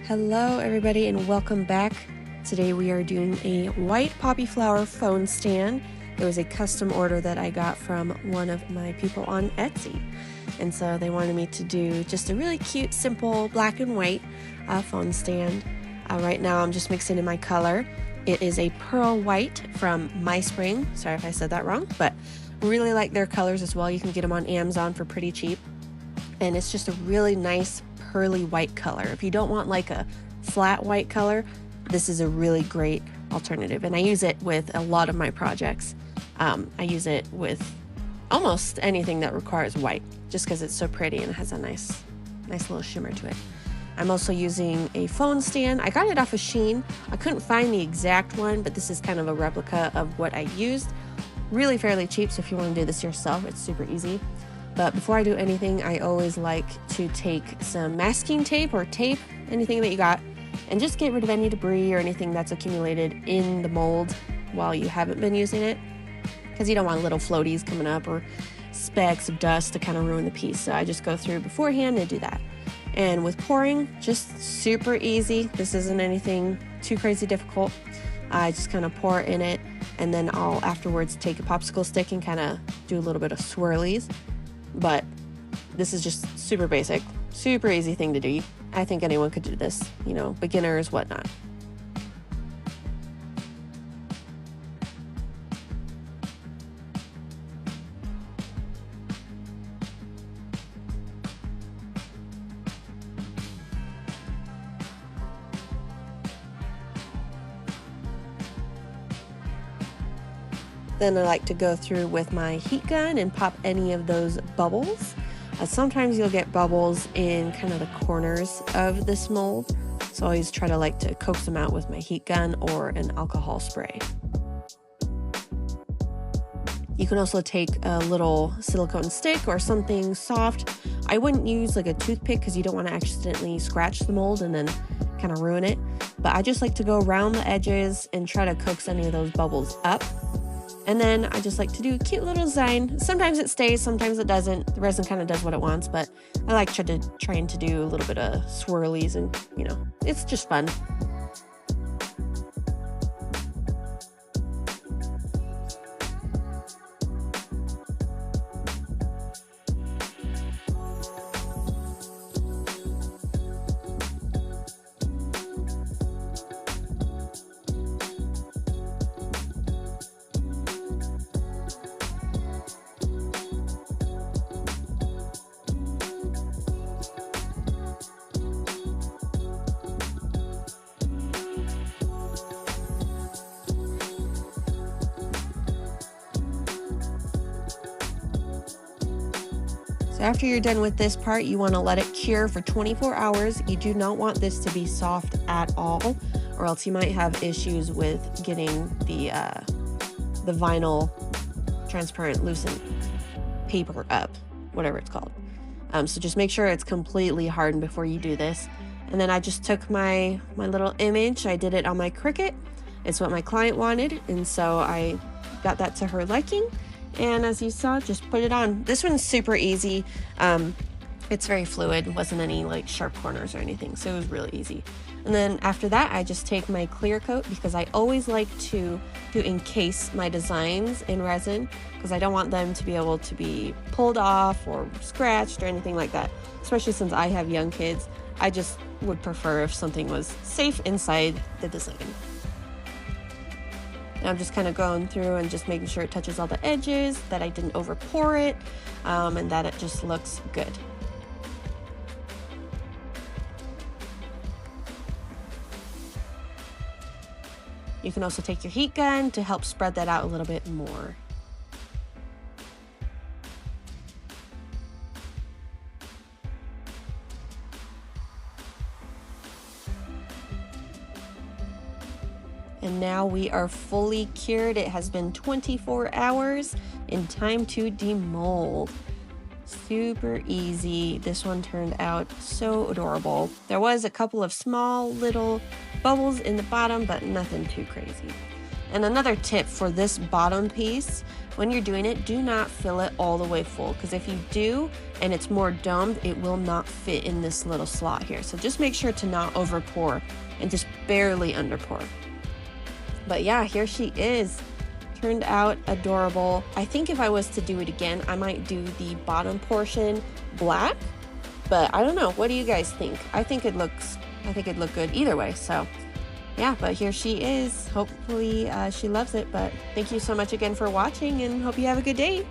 Hello everybody and welcome back. Today we are doing a white poppy flower phone stand. It was a custom order that I got from one of my people on Etsy. And so they wanted me to do just a really cute, simple black and white phone stand. Right now I'm just mixing in my color. It is a pearl white from My Spring. Sorry if I said that wrong, but really like their colors as well. You can get them on Amazon for pretty cheap. And it's just a really nice pearly white color. If you don't want like a flat white color, this is a really great alternative. And I use it with a lot of my projects. I use it with almost anything that requires white, just because it's so pretty and it has a nice little shimmer to it. I'm also using a phone stand. I got it off of Shein. I couldn't find the exact one, but this is kind of a replica of what I used. Really fairly cheap, so if you want to do this yourself, it's super easy. But before I do anything, I always like to take some masking tape or tape, anything that you got, and just get rid of any debris or anything that's accumulated in the mold while you haven't been using it, because you don't want little floaties coming up or specks of dust to kind of ruin the piece. So I just go through beforehand and do that. And with pouring, just super easy. This isn't anything too crazy difficult. I just kind of pour in it, and then I'll afterwards take a popsicle stick and kind of do a little bit of swirlies. But this is just super basic, super easy thing to do. I think anyone could do this, you know, beginners, whatnot. Then I like to go through with my heat gun and pop any of those bubbles. Sometimes you'll get bubbles in kind of the corners of this mold, so I always try to coax them out with my heat gun or an alcohol spray. You can also take a little silicone stick or something soft. I wouldn't use like a toothpick because you don't want to accidentally scratch the mold and then kind of ruin it. But I just like to go around the edges and try to coax any of those bubbles up. And then I just like to do a cute little design. Sometimes it stays, sometimes it doesn't. The resin kind of does what it wants, but I like trying to do a little bit of swirlies, and you know, it's just fun. So after you're done with this part, you want to let it cure for 24 hours. You do not want this to be soft at all, or else you might have issues with getting the vinyl transparent loosened paper up, whatever it's called. So just make sure it's completely hardened before you do this. And then I just took my little image. I did it on my Cricut. It's what my client wanted, and so I got that to her liking. And as you saw, just put it on. This one's super easy. It's very fluid. Wasn't any like sharp corners or anything, so it was really easy. And then after that, I just take my clear coat, because I always like to encase my designs in resin, because I don't want them to be able to be pulled off or scratched or anything like that. Especially since I have young kids, I just would prefer if something was safe inside the design. Now I'm just kind of going through and just making sure it touches all the edges, that I didn't over pour it, and that it just looks good. You can also take your heat gun to help spread that out a little bit more. And now we are fully cured. It has been 24 hours and time to demold. Super easy. This one turned out so adorable. There was a couple of small little bubbles in the bottom, but nothing too crazy. And another tip for this bottom piece, when you're doing it, do not fill it all the way full, because if you do and it's more domed, it will not fit in this little slot here. So just make sure to not over pour and just barely under pour. But yeah, here she is. Turned out adorable. I think if I was to do it again, I might do the bottom portion black, but I don't know. What do you guys think? I think it'd look good either way. So yeah, but here she is. Hopefully she loves it. But thank you so much again for watching, and hope you have a good day.